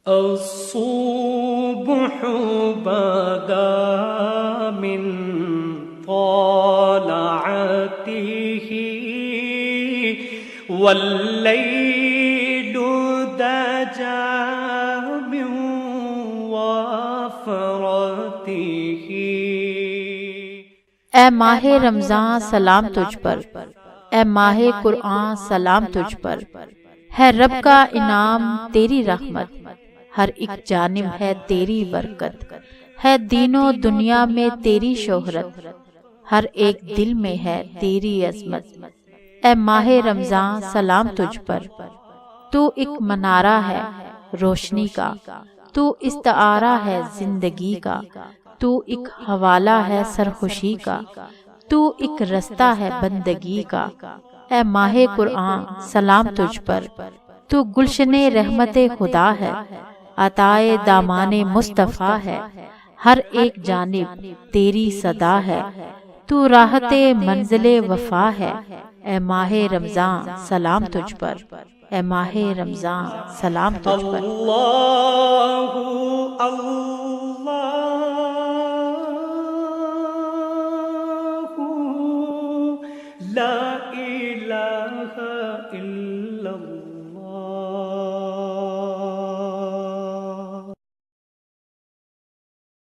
الصبح بدا من طلعته والليل دجا من وفرته۔ اے ماہ رمضان سلام تجھ پر، اے ماہ قرآن سلام تجھ پر، ہے رب کا انعام تیری رحمت، ہر ایک جانب ہے تیری برکت، ہے دین و دنیا میں تیری شہرت، ہر ایک دل میں ہے تیری عظمت۔ اے ماہ رمضان سلام تجھ پر، تو ایک منارہ ہے روشنی کا، تو استعارہ ہے زندگی کا، تو ایک حوالہ ہے سرخوشی کا، تو ایک رستہ ہے بندگی کا۔ اے ماہ قرآن سلام تجھ پر، تو گلشن رحمت خدا ہے، عطائے دامان مصطفیٰ ہے، ہر ایک جانب تیری صدا ہے، تو راحت منزل وفا ہے۔ اے ماہ رمضان سلام تجھ پر، اے ماہ رمضان سلام تجھ پر۔ اللہ اللہ لا الہ الا